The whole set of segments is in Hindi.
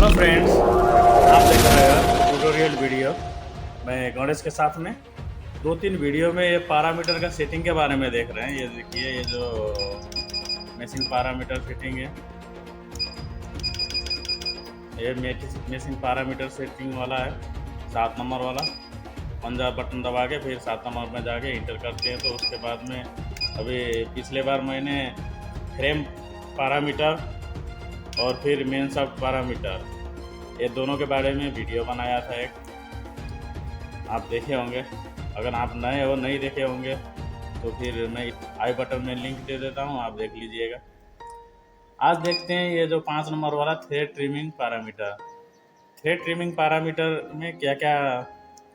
हेलो फ्रेंड्स, आप देख रहे हो ट्यूटोरियल वीडियो। मैं गणेश के साथ में दो तीन वीडियो में ये पैरामीटर का सेटिंग के बारे में देख रहे हैं। ये देखिए, ये जो मशीन पैरामीटर सेटिंग है, ये मशीन पैरामीटर सेटिंग वाला है, 7 नंबर वाला। पंजा बटन दबा के फिर 7 नंबर में जाके इंटर करते हैं। तो उसके बाद में अभी पिछले बार मैंने फ्रेम पैरामीटर और फिर मेन सब पैरामीटर, ये दोनों के बारे में वीडियो बनाया था एक, आप देखे होंगे। अगर आप नए हो, नहीं देखे होंगे तो फिर मैं आई बटन में लिंक दे देता हूँ, आप देख लीजिएगा। आज देखते हैं ये जो 5 नंबर वाला thread trimming parameter. Thread trimming parameter में क्या क्या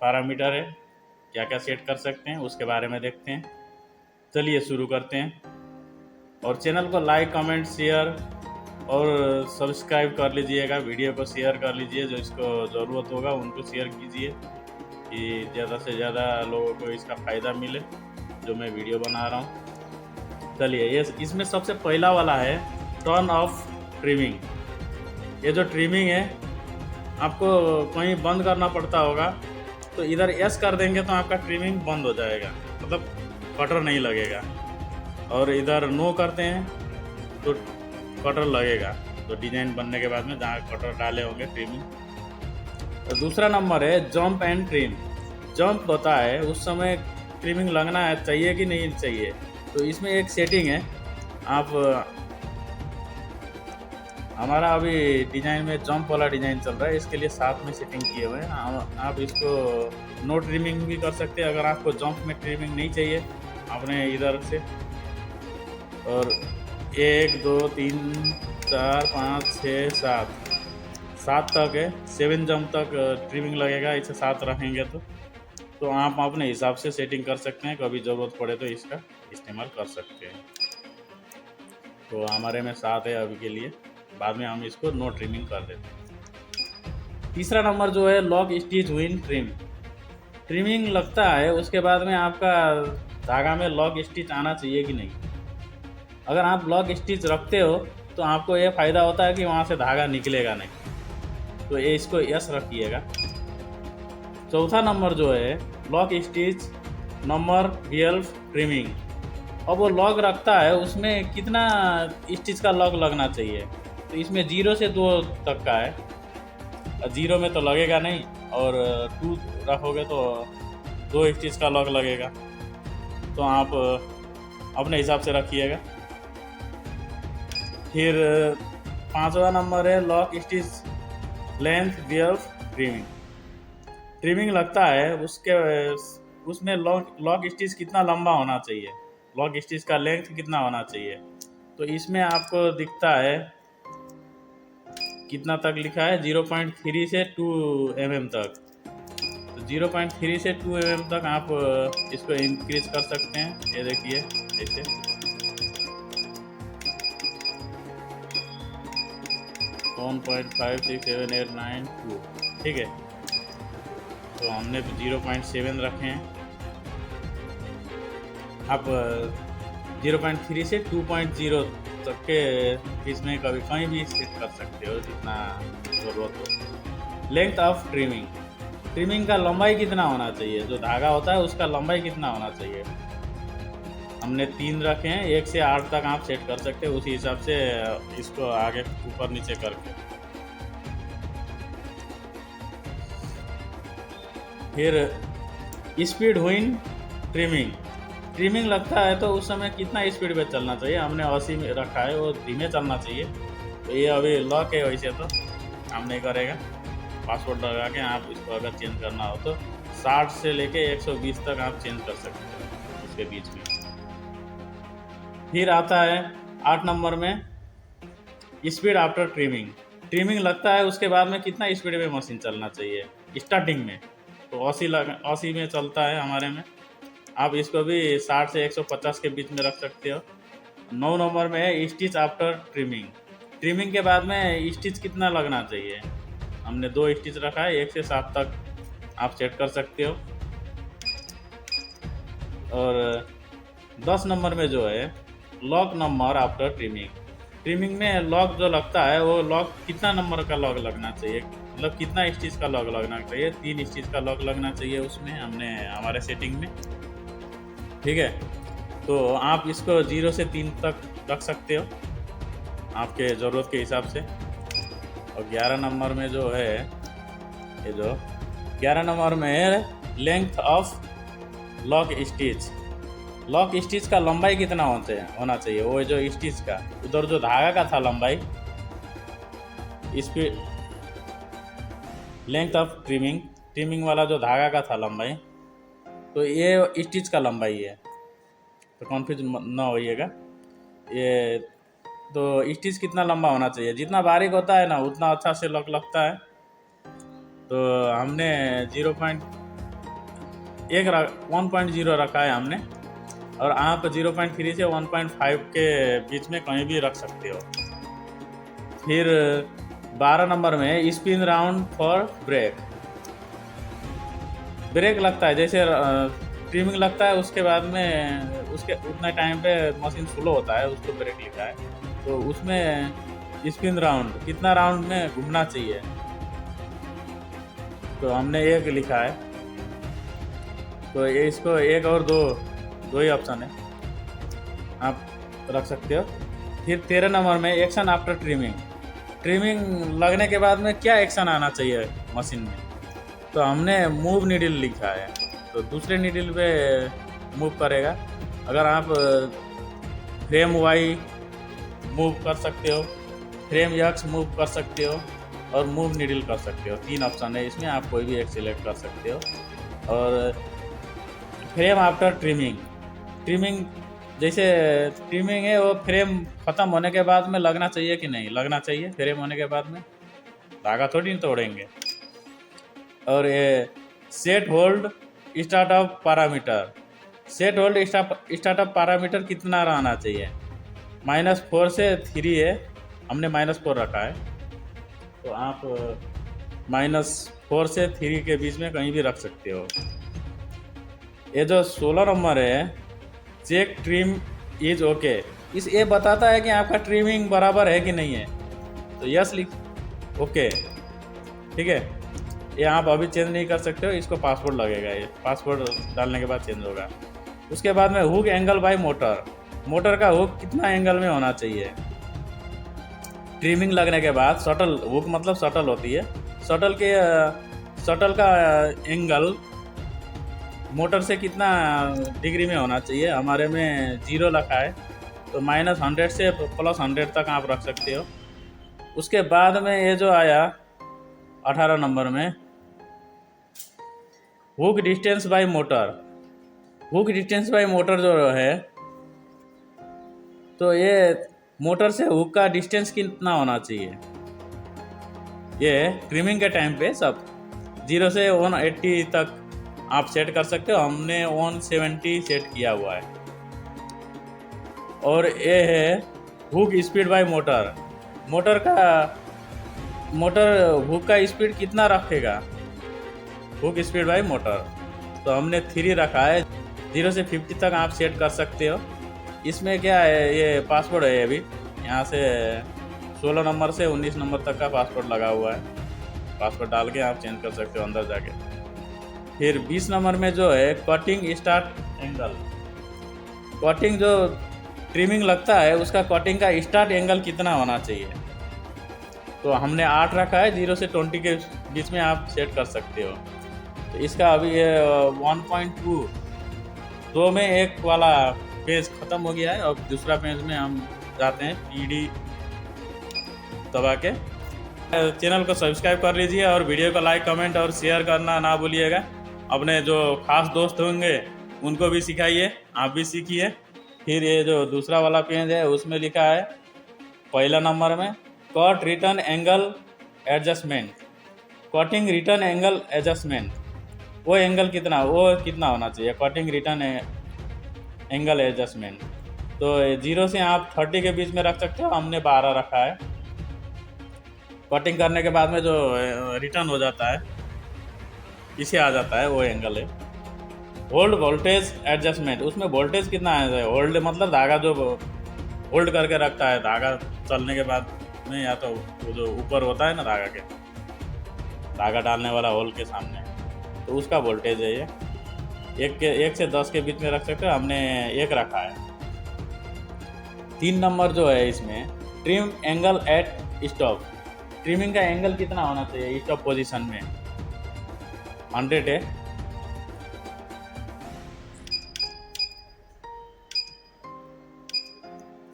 पैरामीटर है, क्या क्या सेट कर सकते हैं, उसके बारे में देखते हैं। चलिए शुरू करते हैं। और चैनल को लाइक, कमेंट, शेयर और सब्सक्राइब कर लीजिएगा। वीडियो को शेयर कर लीजिए, जो इसको ज़रूरत होगा उनको शेयर कीजिए कि ज़्यादा से ज़्यादा लोगों को इसका फ़ायदा मिले जो मैं वीडियो बना रहा हूँ। चलिए, ये इसमें सबसे पहला वाला है टर्न ऑफ ट्रिमिंग। ये जो ट्रिमिंग है, आपको कहीं बंद करना पड़ता होगा तो इधर यस कर देंगे तो आपका ट्रिमिंग बंद हो जाएगा, मतलब कटर नहीं लगेगा। और इधर नो करते हैं तो कटर लगेगा। तो डिजाइन बनने के बाद में जहाँ कटर डाले होंगे ट्रिमिंग। तो दूसरा नंबर है जंप एंड ट्रिम। जंप होता है उस समय ट्रिमिंग लगना है, चाहिए कि नहीं चाहिए। तो इसमें एक सेटिंग है, आप हमारा अभी डिज़ाइन में जंप वाला डिज़ाइन चल रहा है, इसके लिए साथ में सेटिंग किए हुए हैं। आप इसको नो ट्रिमिंग भी कर सकते हैं। अगर आपको जंप में ट्रिमिंग नहीं चाहिए, आपने इधर से और 1 2 3 4 5 6 7 तक है, 7 जंप तक ट्रिमिंग लगेगा। इसे 7 रखेंगे तो आप अपने हिसाब से सेटिंग कर सकते हैं, कभी ज़रूरत पड़े तो इसका इस्तेमाल कर सकते हैं। तो हमारे में 7 है अभी के लिए, बाद में हम इसको नो ट्रिमिंग कर देते हैं। तीसरा नंबर जो है lock stitch win trim. Trimming लगता है उसके बाद में आपका धागा में लॉक स्टिच आना चाहिए कि नहीं। अगर आप लॉक स्टिच रखते हो तो आपको ये फ़ायदा होता है कि वहाँ से धागा निकलेगा नहीं। तो ये इसको यस रखिएगा। चौथा नंबर जो है लॉक स्टिच नंबर 12 ट्रिमिंग। अब वो लॉक रखता है, उसमें कितना स्टिच का लॉक लगना चाहिए। तो इसमें 0 से 2 तक का है। 0 में तो लगेगा नहीं, और 2 रखोगे तो 2 स्टिच का लॉक लगेगा। तो आप अपने हिसाब से रखिएगा। फिर 5वां नंबर है lock stitch length 12 trimming. Trimming लगता है उसमें लॉक स्टिच कितना लंबा होना चाहिए, लॉक स्टिच का लेंथ कितना होना चाहिए। तो इसमें आपको दिखता है कितना तक लिखा है, 0.3 से 2 mm तक। तो 0.3 से 2 mm तक आप इसको इंक्रीज कर सकते हैं। ये देखिए ऐसे 1.5 6 7 8 9 2, ठीक है। तो हमने 0.7 रखे हैं। आप 0.3 से 2.0 तक के बीच में कभी कहीं भी सेट कर सकते हो, जितना ज़रूरत हो। लेंथ ऑफ ट्रिमिंग, ट्रिमिंग का लंबाई कितना होना चाहिए, जो धागा होता है उसका लंबाई कितना होना चाहिए। हमने 3 रखे हैं, 1 से 8 तक आप सेट कर सकते हैं, उसी हिसाब से इसको आगे ऊपर नीचे करके। फिर स्पीड व्हिन ट्रिमिंग। ट्रिमिंग लगता है तो उस समय कितना स्पीड पे चलना चाहिए। हमने 80 में रखा है, वो धीमे चलना चाहिए। तो ये अभी लॉक है, वैसे तो काम नहीं करेगा। पासवर्ड लगा के आप इसको अगर चेंज करना हो तो 60 से लेके 120 तक आप चेंज कर सकते हो उसके बीच में। फिर आता है 8 नंबर में स्पीड आफ्टर ट्रिमिंग। ट्रिमिंग लगता है उसके बाद में कितना स्पीड में मशीन चलना चाहिए। स्टार्टिंग में तो 80 में चलता है हमारे में। आप इसको भी 60 से 150 के बीच में रख सकते हो। 9 नंबर में है स्टिच आफ्टर ट्रिमिंग। ट्रिमिंग के बाद में स्टिच कितना लगना चाहिए। हमने 2 स्टिच रखा है, 1 से 7 तक आप सेट कर सकते हो। और 10 नंबर में जो है lock number after trimming. Trimming में लॉक जो लगता है वो लॉक कितना नंबर का लॉक लगना चाहिए, मतलब कितना स्टिच का लॉक लगना चाहिए? 3 स्टिच का लॉक लगना चाहिए उसमें हमने हमारे सेटिंग में। ठीक है, तो आप इसको 0 से 3 तक रख सकते हो आपके ज़रूरत के हिसाब से। और 11 नंबर में जो है, ये जो 11 नंबर में है length of lock stitch. Lock stitch का लंबाई कितना होना चाहिए? वो जो स्टिच का उधर जो धागा का था लंबाई, स्पीड लेंथ ऑफ ट्रिमिंग वाला जो धागा का था लंबाई, तो ये स्टिच का लंबाई है, तो कन्फ्यूज ना होइएगा। ये तो स्टिच कितना लंबा होना चाहिए, जितना बारीक होता है ना उतना अच्छा से लॉक लगता है। तो हमने 1.0 रखा है हमने, और आप 0.3 से 1.5 के बीच में कहीं भी रख सकते हो। फिर 12 नंबर में स्पिन राउंड फॉर ब्रेक लगता है, जैसे ट्रिमिंग लगता है उसके बाद में उसके उतने टाइम पे मशीन स्लो होता है, उसको ब्रेक लिखा है। तो उसमें स्पिन राउंड कितना राउंड में घूमना चाहिए, तो हमने 1 लिखा है। तो ये इसको 1 और 2 ही ऑप्शन है, आप रख सकते हो। फिर 13 नंबर में एक्शन आफ्टर ट्रिमिंग लगने के बाद में क्या एक्शन आना चाहिए मशीन में, तो हमने मूव नीडल लिखा है, तो दूसरे नीडल पे मूव करेगा। अगर आप फ्रेम वाई मूव कर सकते हो, फ्रेम एक्स मूव कर सकते हो, और मूव नीडल कर सकते हो। 3 ऑप्शन है इसमें, आप कोई भी एक सिलेक्ट कर सकते हो। और फ्रेम आफ्टर ट्रिमिंग जैसे ट्रिमिंग है वो फ्रेम ख़त्म होने के बाद में लगना चाहिए कि नहीं लगना चाहिए, फ्रेम होने के बाद में धागा थोड़ी नहीं तोड़ेंगे। और ये सेट होल्ड स्टार्टअप पैरामीटर कितना रहना चाहिए? -4 से 3 है, हमने -4 रखा है, तो आप -4 से 3 के बीच में कहीं भी रख सकते हो। ये जो 16 नंबर है चेक ट्रिम इज ओके, ये बताता है कि आपका ट्रिमिंग बराबर है कि नहीं है, तो यस लिख ओके। ठीक है, ये आप अभी चेंज नहीं कर सकते हो, इसको पासवर्ड लगेगा, ये पासवर्ड डालने के बाद चेंज होगा। उसके बाद में हुक एंगल बाय मोटर का हुक कितना एंगल में होना चाहिए? ट्रिमिंग लगने के बाद शटल हुक मतलब शटल होती है, शटल का एंगल मोटर से कितना डिग्री में होना चाहिए? हमारे में 0 रखा है, तो -100 से +100 तक आप रख सकते हो। उसके बाद में ये जो आया 18 नंबर में हुक डिस्टेंस बाय मोटर जो है, तो ये मोटर से हुक का डिस्टेंस कितना होना चाहिए? ये ट्रिमिंग के टाइम पे सब 0 से 180 तक आप सेट कर सकते हो, हमने 170 सेट किया हुआ है। और ये है hook speed bye motor hook का स्पीड कितना रखेगा? हुक स्पीड बाय मोटर, तो हमने 3 रखा है, 0 से 50 तक आप सेट कर सकते हो। इसमें क्या है, ये पासवर्ड है अभी, यहाँ से 16 नंबर से 19 नंबर तक का पासवर्ड लगा हुआ है, पासवर्ड डाल के आप चेंज कर सकते हो अंदर जाके। फिर 20 नंबर में जो है कटिंग स्टार्ट एंगल, कटिंग जो ट्रिमिंग लगता है उसका कटिंग का स्टार्ट एंगल कितना होना चाहिए? तो हमने 8 रखा है, 0 से 20 के बीच में आप सेट कर सकते हो। तो इसका अभी ये 1.2 में एक वाला पेज ख़त्म हो गया है, और दूसरा पेज में हम जाते हैं PD दबा के। चैनल को सब्सक्राइब कर लीजिए और वीडियो को लाइक कमेंट और शेयर करना ना भूलिएगा। अपने जो खास दोस्त होंगे उनको भी सिखाइए, आप भी सीखिए। फिर ये जो दूसरा वाला पेज है उसमें लिखा है पहला नंबर में cut return angle adjustment, cutting return angle adjustment, वो एंगल कितना होना चाहिए? कटिंग रिटर्न एंगल एडजस्टमेंट, तो 0 से आप 30 के बीच में रख सकते हो, हमने 12 रखा है। कटिंग करने के बाद में जो रिटर्न हो जाता है इसे आ जाता है, वो एंगल है। होल्ड वोल्टेज एडजस्टमेंट, उसमें वोल्टेज कितना है? होल्ड मतलब धागा जो होल्ड करके रखता है धागा चलने के बाद में, या तो वो जो ऊपर होता है ना धागा के, धागा डालने वाला होल के सामने, तो उसका वोल्टेज है ये। 1 से 10 के बीच में रख सकते हो, हमने 1 रखा है। 3 नंबर जो है इसमें, trim angle at stop. Trimming का एंगल कितना होना चाहिए स्टॉप पोजीशन में? 100 है।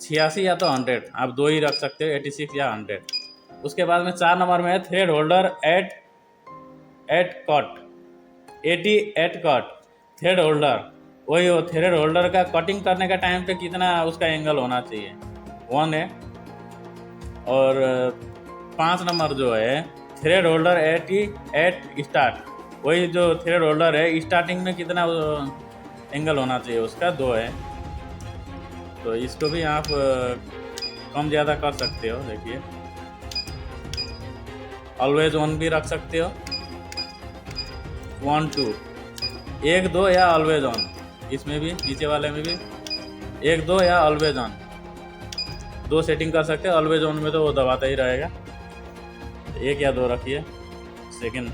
छियासी या तो 100, आप 2 ही रख सकते हो, 86 या 100। उसके बाद में 4 नंबर में है thread holder at cut, 80 at cut. Thread holder, वही हो, थ्रेड होल्डर का कटिंग करने का टाइम पे कितना उसका एंगल होना चाहिए? 1 है। और 5 नंबर जो है थ्रेड होल्डर एट स्टार्ट, वही जो थ्रेड होल्डर है स्टार्टिंग में कितना एंगल होना चाहिए उसका? 2 है। तो इसको भी आप कम ज़्यादा कर सकते हो। देखिए, ऑलवेज ऑन भी रख सकते हो, 1 2, 1 2 या ऑलवेज ऑन। इसमें भी, नीचे वाले में भी 1 2 या ऑलवेज ऑन, 2 सेटिंग कर सकते हैं। ऑलवेज ऑन में तो वो दबाता ही रहेगा, 1 या 2 रखिए। Second,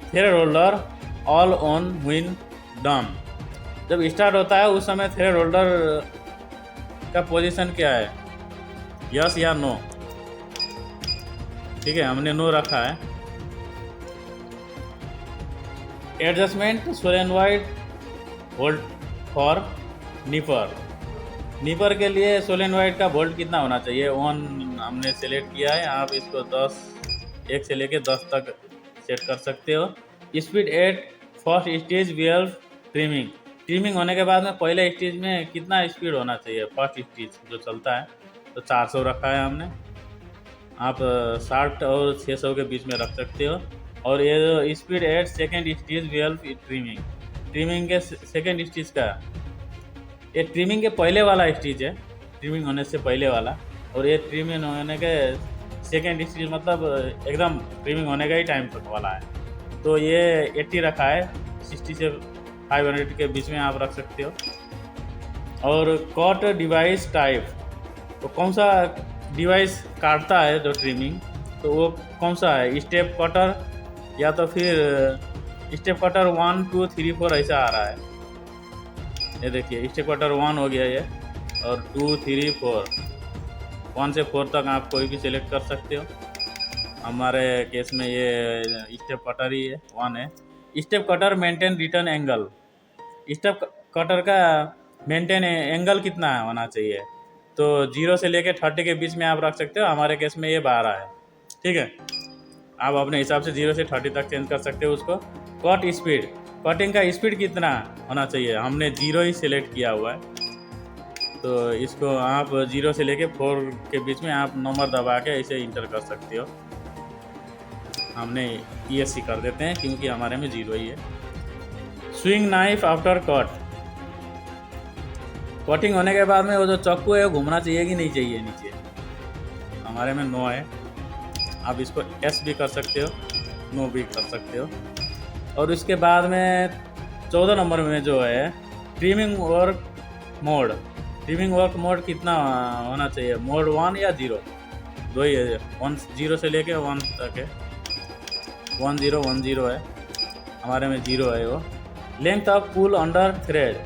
thread holder all on Win done. जब स्टार्ट होता है उस समय थ्रेड होल्डर का पोजीशन क्या है, यस या नो? ठीक है, हमने नो रखा है। Adjustment solenoid volt for Dnieper. Dnieper के लिए सोलेनॉइड का वोल्ट कितना होना चाहिए? 1 हमने सेलेक्ट किया है। आप इसको 1 से लेके 10 तक सेट कर सकते हो। Speed at first stage 12 trimming. Trimming होने के बाद में पहले स्टेज में कितना स्पीड होना चाहिए? फर्स्ट स्टेज जो चलता है तो 400 रखा है हमने। आप 60 और 600 के बीच में रख सकते हो। और ये जो speed at second stage 12 trimming, trimming के सेकेंड स्टेज का, ये ट्रिमिंग के पहले वाला स्टेज है, ट्रिमिंग होने से पहले वाला। और ये ट्रिमिंग होने के सेकेंड स्टेज, मतलब एकदम ट्रिमिंग होने का ही टाइम तक वाला है। तो ये 80 रखा है, 60 से 500 के बीच में आप रख सकते हो। और कट डिवाइस टाइप, तो कौन सा डिवाइस काटता है जो ट्रिमिंग, तो वो कौन सा है? स्टेप कटर या तो फिर स्टेप कटर 1 2 3 4 ऐसा आ रहा है। ये देखिए, स्टेप कटर 1 हो गया ये, और 2 3 4, 1 से 4 तक आप कोई भी सिलेक्ट कर सकते हो। हमारे केस में ये स्टेप कटर ही है, 1 है। Step cutter maintain return angle. Step cutter का मेंटेन एंगल कितना होना चाहिए? तो 0 से लेके 30 के बीच में आप रख सकते हो। हमारे केस में ये 12 है। ठीक है, आप अपने हिसाब से 0 से 30 तक चेंज कर सकते हो उसको। कट स्पीड, कटिंग का स्पीड कितना होना चाहिए? हमने 0 ही सिलेक्ट किया हुआ है, तो इसको आप 0 से लेके 4 के बीच में आप नंबर दबा के इसे इंटर कर सकते हो। हमने ESC कर देते हैं क्योंकि हमारे में 0 ही है। Swing knife after cut, cutting होने के बाद में वो जो चाकू है वो घूमना चाहिए कि नहीं चाहिए नीचे? हमारे में नो है। आप इसको S भी कर सकते हो, नो भी कर सकते हो। और उसके बाद में 14 नंबर में जो है trimming work mode. Trimming work mode कितना होना चाहिए? मोड 1 या 0, 2 ही है। 0 से लेके 1 तक है, 1 0 1 0 है। हमारे में 0 है वो। Length of pull under thread,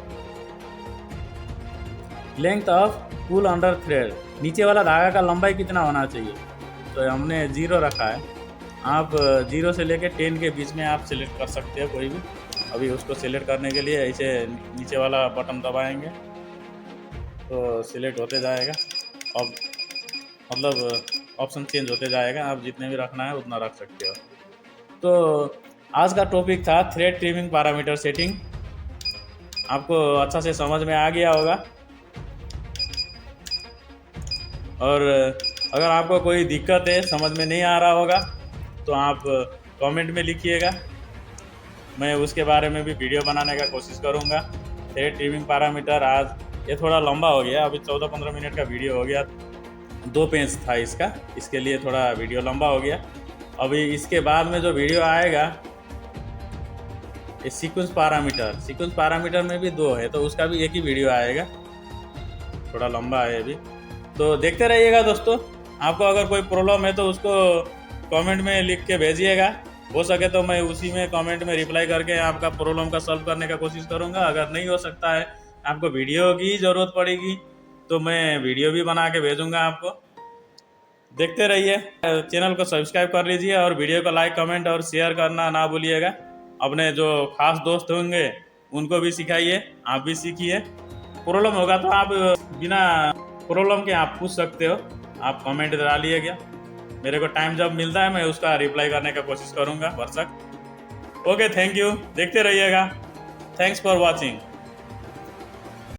length of pull under thread, नीचे वाला धागा का लंबाई कितना होना चाहिए? तो हमने 0 रखा है। आप 0 से लेके 10 के बीच में आप सिलेक्ट कर सकते हो कोई भी। अभी उसको सिलेक्ट करने के लिए ऐसे नीचे वाला बटन दबाएंगे तो सिलेक्ट होते जाएगा। अब मतलब ऑप्शन चेंज होते जाएगा, आप जितने भी रखना है उतना रख सकते हो। तो आज का टॉपिक था थ्रेड ट्रिमिंग पैरामीटर सेटिंग। आपको अच्छा से समझ में आ गया होगा। और अगर आपको कोई दिक्कत है, समझ में नहीं आ रहा होगा, तो आप कमेंट में लिखिएगा, मैं उसके बारे में भी वीडियो बनाने का कोशिश करूँगा। थ्रेड ट्रिमिंग पैरामीटर आज ये थोड़ा लंबा हो गया, अभी 14-15 मिनट का वीडियो हो गया, 2 पेज था इसका, इसके लिए थोड़ा वीडियो लंबा हो गया। अभी इसके बाद में जो वीडियो आएगा ये सीक्वेंस पैरामीटर, सीक्वेंस पैरामीटर में भी 2 है, तो उसका भी एक ही वीडियो आएगा। थोड़ा लंबा है अभी। तो देखते रहिएगा दोस्तों। आपको अगर कोई प्रॉब्लम है तो उसको कमेंट में लिख के भेजिएगा। हो सके तो मैं उसी में कमेंट में रिप्लाई करके आपका प्रॉब्लम का सॉल्व करने का कोशिश करूँगा। अगर नहीं हो सकता है, आपको वीडियो की ज़रूरत पड़ेगी, तो मैं वीडियो भी बना के भेजूँगा आपको। देखते रहिए। चैनल को सब्सक्राइब कर लीजिए और वीडियो को लाइक, कमेंट और शेयर करना ना भूलिएगा। अपने जो खास दोस्त होंगे उनको भी सिखाइए, आप भी सीखिए। प्रॉब्लम होगा तो आप बिना प्रॉब्लम के आप पूछ सकते हो, आप कमेंट डालिएगा। मेरे को टाइम जब मिलता है मैं उसका रिप्लाई करने का कोशिश करूँगा भरसक। Okay, thank you. देखते रहिएगा। Thanks for watching.